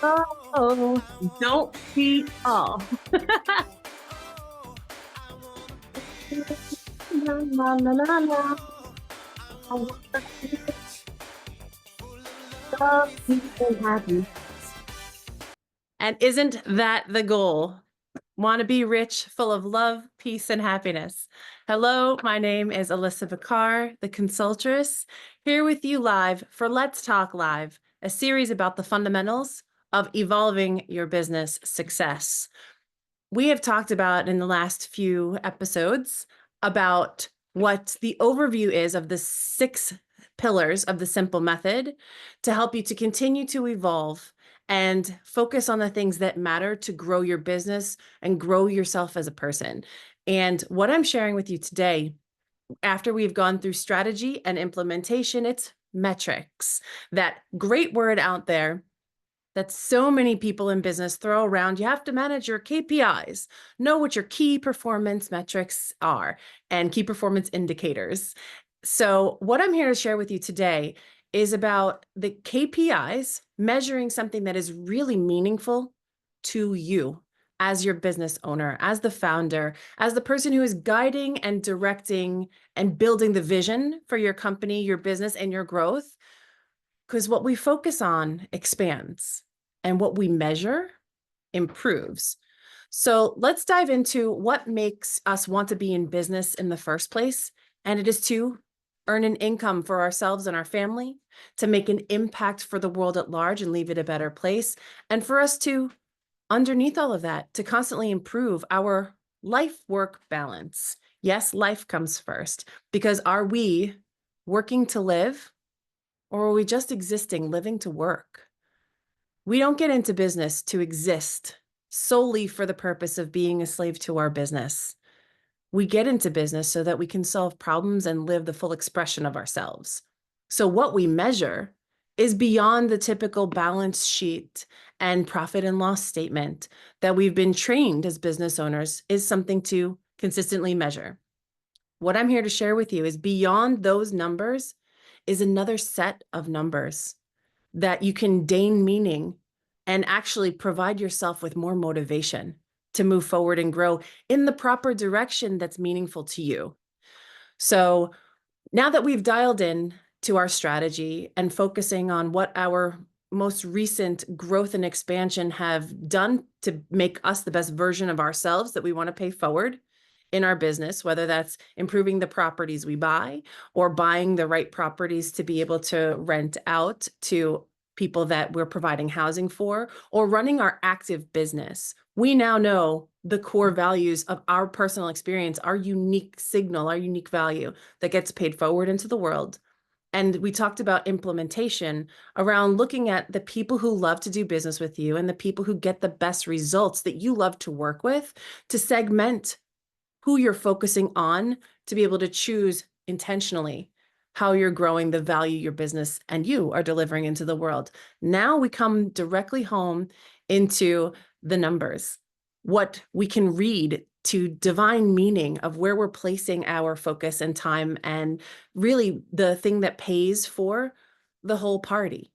Oh, don't we all? La, la, la, la, la. I want to see love, peace, and happy. And isn't that the goal? Want to be rich, full of love, peace, and happiness. Hello, my name is Alissa, the consultress, here with you live for Let's Talk Live, a series about the fundamentals of evolving your business success. We have talked about in the last few episodes about what the overview is of the 6 pillars of the S.I.M.P.L.E method to help you to continue to evolve and focus on the things that matter to grow your business and grow yourself as a person. And what I'm sharing with you today, after we've gone through strategy and implementation, it's metrics. That great word out there that so many people in business throw around. You have to manage your KPIs, know what your key performance metrics are, and key performance indicators. So what I'm here to share with you today is about the KPIs, measuring something that is really meaningful to you as your business owner, as the founder, as the person who is guiding and directing and building the vision for your company, your business, and your growth. Because what we focus on expands and what we measure improves. So let's dive into what makes us want to be in business in the first place. And it is to earn an income for ourselves and our family, to make an impact for the world at large and leave it a better place. And for us to, underneath all of that, to constantly improve our life-work balance. Yes, life comes first, because are we working to live, or are we just existing, living to work? We don't get into business to exist solely for the purpose of being a slave to our business. We get into business so that we can solve problems and live the full expression of ourselves. So what we measure is beyond the typical balance sheet and profit and loss statement that we've been trained as business owners is something to consistently measure. What I'm here to share with you is beyond those numbers is another set of numbers that you can gain meaning and actually provide yourself with more motivation to move forward and grow in the proper direction that's meaningful to you. So now that we've dialed in to our strategy and focusing on what our most recent growth and expansion have done to make us the best version of ourselves that we want to pay forward in our business, whether that's improving the properties we buy or buying the right properties to be able to rent out to people that we're providing housing for, or running our active business. We now know the core values of our personal experience, our unique signal, our unique value that gets paid forward into the world. And we talked about implementation around looking at the people who love to do business with you and the people who get the best results that you love to work with, to segment who you're focusing on, to be able to choose intentionally how you're growing the value your business and you are delivering into the world. Now we come directly home into the numbers, what we can read to divine meaning of where we're placing our focus and time, and really the thing that pays for the whole party.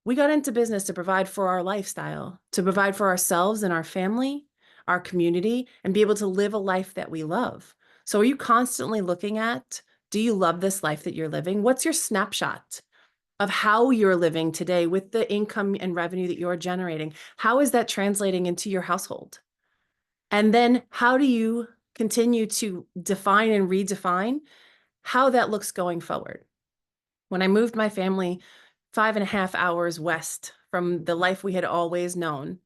We got into business to provide for our lifestyle, to provide for ourselves and our family, our community, and be able to live a life that we love. So are you constantly looking at, do you love this life that you're living? What's your snapshot of how you're living today with the income and revenue that you're generating? How is that translating into your household? And then how do you continue to define and redefine how that looks going forward? When I moved my family 5.5 hours west from the life we had always known,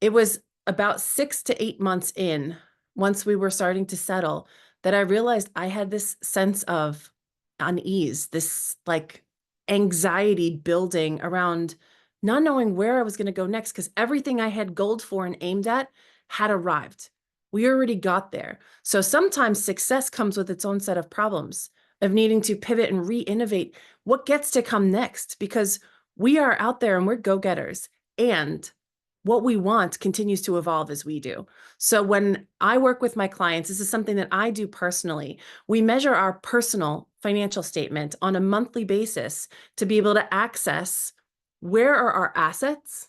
it was about 6 to 8 months in, once we were starting to settle, that I realized I had this sense of unease, this like anxiety building around not knowing where I was going to go next, because everything I had goaled for and aimed at had arrived. We already got there. So sometimes success comes with its own set of problems of needing to pivot and re-innovate what gets to come next, because we are out there and we're go-getters. And what we want continues to evolve as we do. So when I work with my clients, this is something that I do personally. We measure our personal financial statement on a monthly basis to be able to access where are our assets,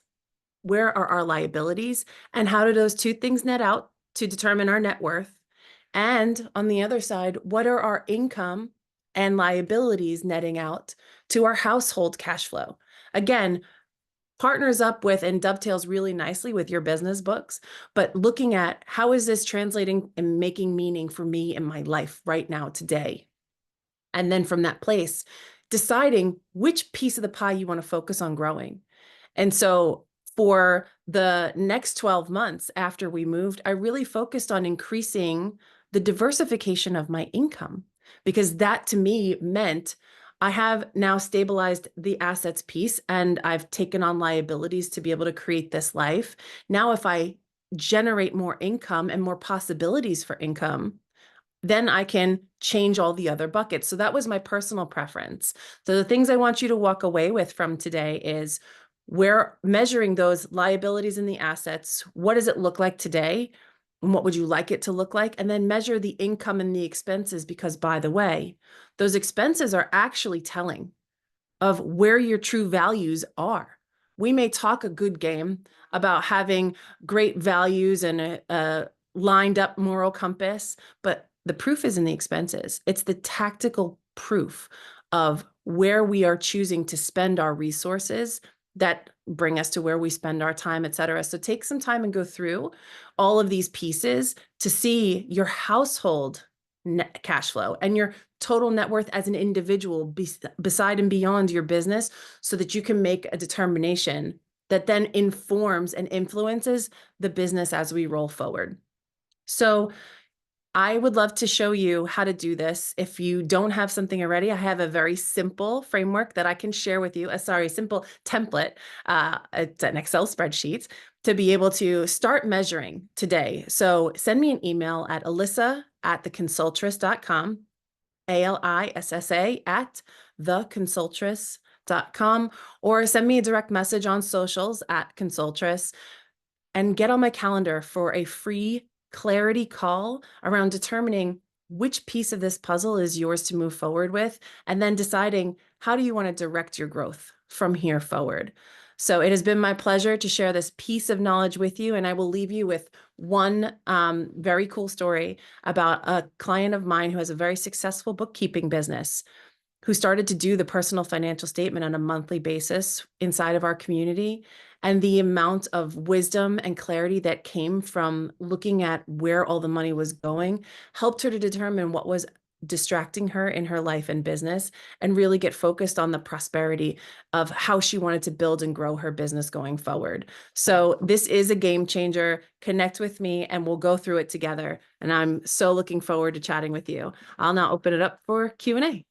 where are our liabilities, and how do those two things net out to determine our net worth? And on the other side, what are our income and liabilities netting out to our household cash flow? Again, partners up with and dovetails really nicely with your business books, but looking at how is this translating and making meaning for me in my life right now, today? And then from that place, deciding which piece of the pie you want to focus on growing. And so for the next 12 months after we moved, I really focused on increasing the diversification of my income, because that to me meant I have now stabilized the assets piece and I've taken on liabilities to be able to create this life. Now, if I generate more income and more possibilities for income, then I can change all the other buckets. So that was my personal preference. So the things I want you to walk away with from today is we're measuring those liabilities and the assets. What does it look like today? And what would you like it to look like? And then measure the income and the expenses, because by the way, those expenses are actually telling of where your true values are. We may talk a good game about having great values and a lined up moral compass, but the proof is in the expenses. It's the tactical proof of where we are choosing to spend our resources that bring us to where we spend our time, et cetera. So take some time and go through all of these pieces to see your household net cash flow and your total net worth as an individual beside and beyond your business, so that you can make a determination that then informs and influences the business as we roll forward. So I would love to show you how to do this. If you don't have something already, I have a very simple framework that I can share with you. Simple template. It's an Excel spreadsheet to be able to start measuring today. So send me an email at alissa@theconsultress.com, ALISSA at theconsultress.com, or send me a direct message on socials at Consultress, and get on my calendar for a free clarity call around determining which piece of this puzzle is yours to move forward with, and then deciding how do you want to direct your growth from here forward. So it has been my pleasure to share this piece of knowledge with you, and I will leave you with one very cool story about a client of mine who has a very successful bookkeeping business, who started to do the personal financial statement on a monthly basis inside of our community. And the amount of wisdom and clarity that came from looking at where all the money was going helped her to determine what was distracting her in her life and business, and really get focused on the prosperity of how she wanted to build and grow her business going forward. So this is a game changer. Connect with me and we'll go through it together. And I'm so looking forward to chatting with you. I'll now open it up for Q&A.